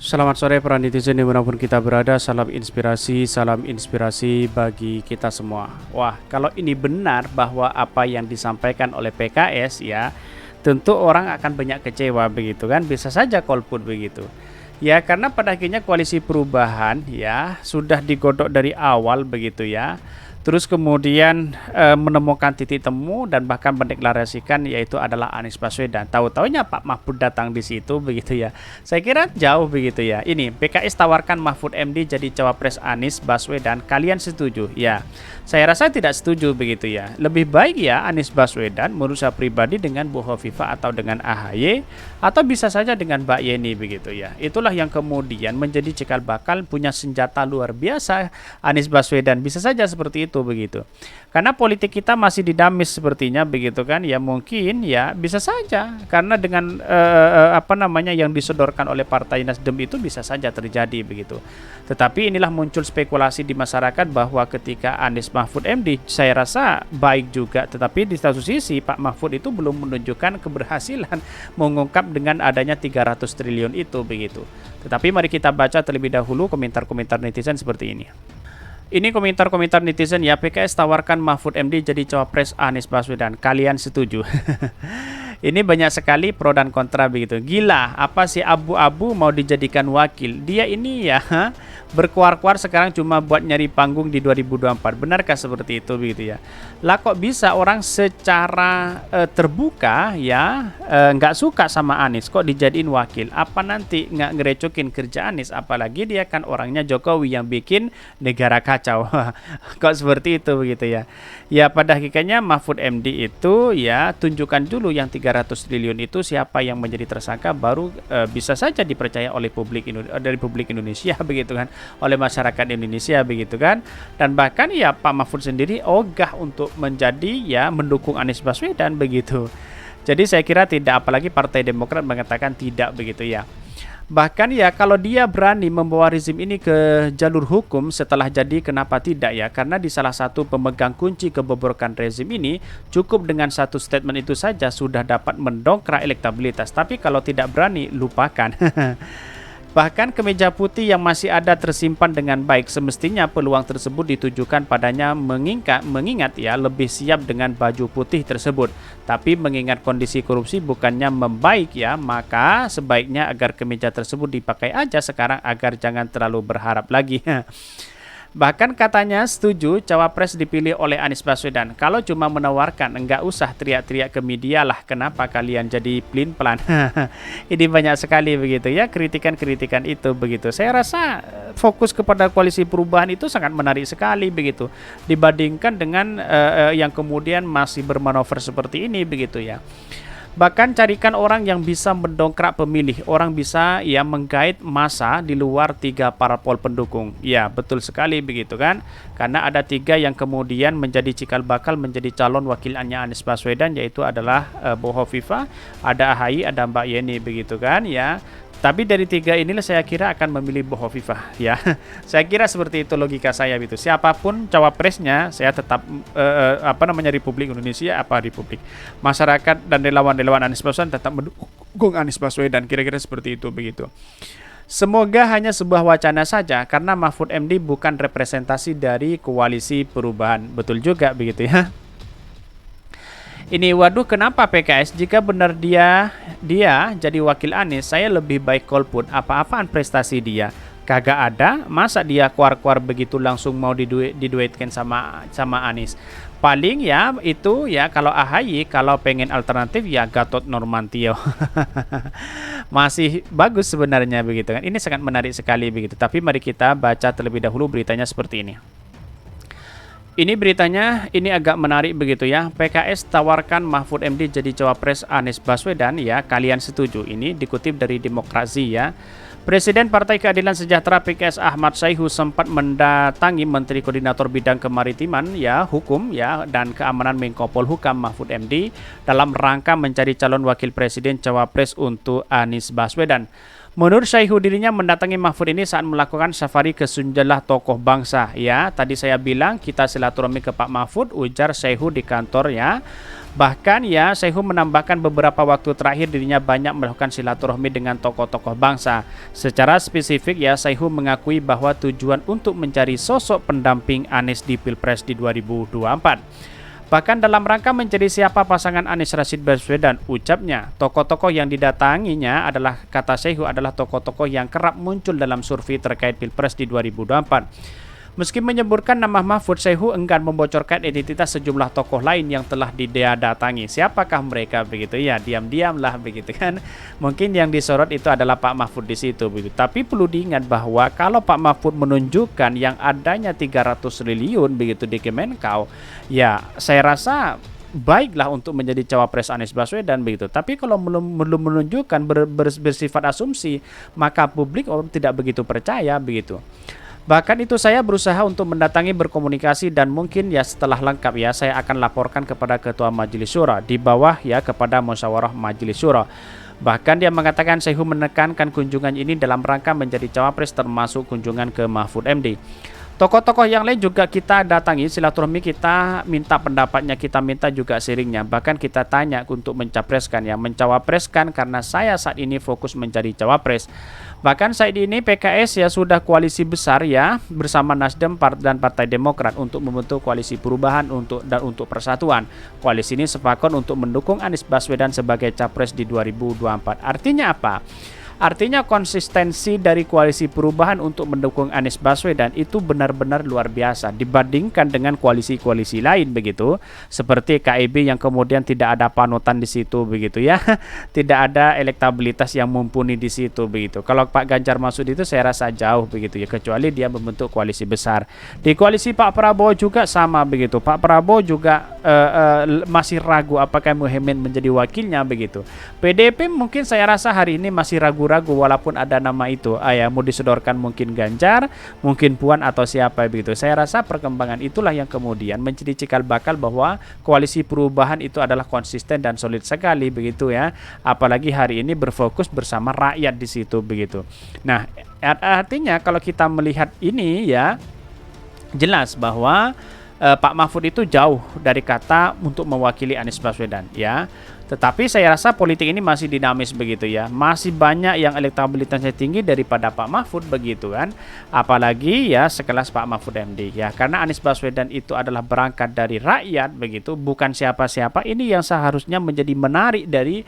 Selamat sore para netizen dimanapun kita berada. Salam inspirasi bagi kita semua. Wah, kalau ini benar bahwa apa yang disampaikan oleh PKS ya, tentu orang akan banyak kecewa begitu kan. Bisa saja golput begitu. Ya, karena pada akhirnya koalisi perubahan ya sudah digodok dari awal begitu ya. Terus kemudian menemukan titik temu dan bahkan mendeklarasikan yaitu adalah Anies Baswedan. Tahu-taunya Pak Mahfud datang di situ begitu ya. Saya kira jauh begitu ya. Ini PKS tawarkan Mahfud MD jadi cawapres Anies Baswedan. Kalian setuju? Ya. Saya rasa tidak setuju begitu ya. Lebih baik ya Anies Baswedan menurut saya pribadi dengan Bu Hovifah atau dengan AHY atau bisa saja dengan Mbak Yeni begitu ya. Itulah yang kemudian menjadi cikal bakal punya senjata luar biasa Anies Baswedan. Bisa saja seperti itu begitu. Karena politik kita masih dinamis sepertinya begitu kan. Ya mungkin ya bisa saja karena dengan apa namanya yang disodorkan oleh Partai Nasdem itu bisa saja terjadi begitu. Tetapi inilah muncul spekulasi di masyarakat bahwa ketika Anies Mahfud MD saya rasa baik juga, tetapi di satu sisi Pak Mahfud itu belum menunjukkan keberhasilan mengungkap dengan adanya 300 triliun itu begitu. Tetapi mari kita baca terlebih dahulu komentar-komentar netizen seperti ini. Ini komentar-komentar netizen ya. PKS tawarkan Mahfud MD jadi cawapres Anies Baswedan. Kalian setuju? Ini banyak sekali pro dan kontra begitu. Gila, apa sih abu-abu mau dijadikan wakil? Dia ini ya berkuar-kuar sekarang cuma buat nyari panggung di 2024. Benarkah seperti itu begitu ya? Lah kok bisa orang secara terbuka ya nggak suka sama Anies kok dijadiin wakil? Apa nanti nggak ngerecokin kerja Anies? Apalagi dia kan orangnya Jokowi yang bikin negara kacau. Kok seperti itu begitu ya? Ya pada hakikatnya Mahfud MD itu ya tunjukkan dulu yang 300 triliun itu siapa yang menjadi tersangka baru bisa saja dipercaya oleh dari publik Indonesia begitu kan, oleh masyarakat Indonesia begitu kan. Dan bahkan ya Pak Mahfud sendiri ogah untuk menjadi ya mendukung Anies Baswedan begitu. Jadi saya kira tidak, apalagi Partai Demokrat mengatakan tidak begitu ya. Bahkan ya kalau dia berani membawa rezim ini ke jalur hukum setelah jadi, kenapa tidak ya? Karena di salah satu pemegang kunci kebobrokan rezim ini cukup dengan satu statement itu saja sudah dapat mendongkrak elektabilitas. Tapi kalau tidak berani, lupakan. Bahkan kemeja putih yang masih ada tersimpan dengan baik, semestinya peluang tersebut ditujukan padanya mengingat ya lebih siap dengan baju putih tersebut. Tapi mengingat kondisi korupsi bukannya membaik ya, maka sebaiknya agar kemeja tersebut dipakai aja sekarang agar jangan terlalu berharap lagi. Bahkan katanya setuju cawapres dipilih oleh Anies Baswedan. Kalau cuma menawarkan, enggak usah teriak-teriak ke media lah. Kenapa kalian jadi pelin-pelan? Ini banyak sekali begitu ya kritikan-kritikan itu begitu. Saya rasa fokus kepada koalisi perubahan itu sangat menarik sekali begitu. Dibandingkan dengan yang kemudian masih bermanuver seperti ini begitu ya. Bahkan carikan orang yang bisa mendongkrak pemilih, orang bisa ya menggait massa di luar 3 parpol pendukung. Ya betul sekali begitu kan. Karena ada 3 yang kemudian menjadi cikal bakal menjadi calon wakilannya Anies Baswedan, yaitu adalah Bu Hovifah, ada AHY, ada Mbak Yeni begitu kan ya. Tapi dari 3 inilah saya kira akan memilih Bu Hovifah ya. Saya kira seperti itu logika saya gitu. Siapapun cawapresnya, saya tetap Republik Indonesia Republik masyarakat dan relawan Anies Baswedan tetap mendukung Anies Baswedan. Kira-kira seperti itu begitu. Semoga hanya sebuah wacana saja karena Mahfud MD bukan representasi dari koalisi perubahan. Betul juga begitu ya. Ini waduh, kenapa PKS jika benar dia jadi wakil Anies, saya lebih baik golput. Apa-apaan prestasi dia? Kagak ada, masa dia keluar-keluar begitu langsung mau diduetkan sama Anies. Paling ya itu ya kalau AHY, kalau pengen alternatif ya Gatot Nurmantio. Masih bagus sebenarnya begitu kan. Ini sangat menarik sekali begitu. Tapi mari kita baca terlebih dahulu beritanya seperti ini. Ini beritanya, ini agak menarik begitu ya. PKS tawarkan Mahfud MD jadi cawapres Anies Baswedan ya. Kalian setuju? Ini dikutip dari Demokrasi ya. Presiden Partai Keadilan Sejahtera PKS Ahmad Saihu sempat mendatangi Menteri Koordinator Bidang Kemaritiman ya, Hukum ya dan Keamanan Menko Polhukam Mahfud MD dalam rangka mencari calon wakil presiden cawapres untuk Anies Baswedan. Menurut Saihu, dirinya mendatangi Mahfud ini saat melakukan safari ke sejumlah tokoh bangsa. Ya, tadi saya bilang kita silaturahmi ke Pak Mahfud, ujar Saihu di kantor ya. Bahkan ya, Saihu menambahkan beberapa waktu terakhir dirinya banyak melakukan silaturahmi dengan tokoh-tokoh bangsa. Secara spesifik ya, Saihu mengakui bahwa tujuan untuk mencari sosok pendamping Anies di Pilpres di 2024. Bahkan dalam rangka mencari siapa pasangan Anies Rashid Baswedan, ucapnya, tokoh-tokoh yang didatanginya adalah, kata Saihu, adalah tokoh-tokoh yang kerap muncul dalam survei terkait Pilpres di 2024. Meski menyebutkan nama Mahfud, Saihu enggan membocorkan identitas sejumlah tokoh lain yang telah didatangi. Siapakah mereka begitu ya? Diam-diamlah begitu kan. Mungkin yang disorot itu adalah Pak Mahfud di situ begitu. Tapi perlu diingat bahwa kalau Pak Mahfud menunjukkan yang adanya 300 triliun begitu di Kemenkau, ya saya rasa baiklah untuk menjadi cawapres Anies Baswedan begitu. Tapi kalau belum menunjukkan bersifat asumsi, maka publik tidak begitu percaya begitu. Bahkan itu saya berusaha untuk mendatangi, berkomunikasi, dan mungkin ya setelah lengkap ya saya akan laporkan kepada Ketua Majelis Syura di bawah ya kepada Musyawarah Majelis Syura. Bahkan dia mengatakan Saihu menekankan kunjungan ini dalam rangka menjadi cawapres termasuk kunjungan ke Mahfud MD. Tokoh-tokoh yang lain juga kita datangi, silaturahmi, kita minta pendapatnya, kita minta juga sharingnya. Bahkan kita tanya untuk mencapreskan ya, mencawapreskan karena saya saat ini fokus mencari cawapres. Bahkan saat ini PKS ya sudah koalisi besar ya bersama Nasdem dan Partai Demokrat untuk membentuk koalisi perubahan untuk persatuan. Koalisi ini sepakat untuk mendukung Anies Baswedan sebagai capres di 2024. Artinya apa? Artinya konsistensi dari koalisi perubahan untuk mendukung Anies Baswedan itu benar-benar luar biasa dibandingkan dengan koalisi-koalisi lain begitu, seperti KIB yang kemudian tidak ada panutan di situ begitu ya, tidak ada elektabilitas yang mumpuni di situ begitu. Kalau Pak Ganjar masuk itu saya rasa jauh begitu ya, kecuali dia membentuk koalisi besar. Di koalisi Pak Prabowo juga sama begitu. Pak Prabowo juga masih ragu apakah Muhaimin menjadi wakilnya begitu. PDIP mungkin saya rasa hari ini masih ragu-ragu walaupun ada nama itu ya, mau disodorkan mungkin Ganjar, mungkin Puan atau siapa begitu. Saya rasa perkembangan itulah yang kemudian menjadi cikal bakal bahwa koalisi perubahan itu adalah konsisten dan solid sekali begitu ya. Apalagi hari ini berfokus bersama rakyat di situ begitu. Nah, artinya kalau kita melihat ini ya jelas bahwa Pak Mahfud itu jauh dari kata untuk mewakili Anies Baswedan ya. Tetapi saya rasa politik ini masih dinamis begitu ya. Masih banyak yang elektabilitasnya tinggi daripada Pak Mahfud begitu kan. Apalagi ya sekelas Pak Mahfud MD ya. Karena Anies Baswedan itu adalah berangkat dari rakyat begitu, bukan siapa-siapa. Ini yang seharusnya menjadi menarik dari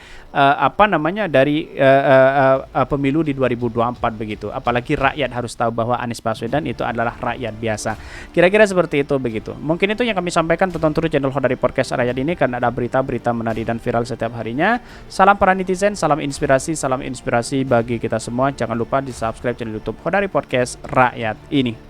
pemilu di 2024 begitu. Apalagi rakyat harus tahu bahwa Anies Baswedan itu adalah rakyat biasa. Kira-kira seperti itu begitu. Mungkin itu yang kami sampaikan. Tonton terus channel Khodari Podcast Rakyat ini karena ada berita-berita menarik dan viral setiap harinya. Salam para netizen, salam inspirasi bagi kita semua. Jangan lupa di subscribe channel YouTube Khodari Podcast Rakyat ini.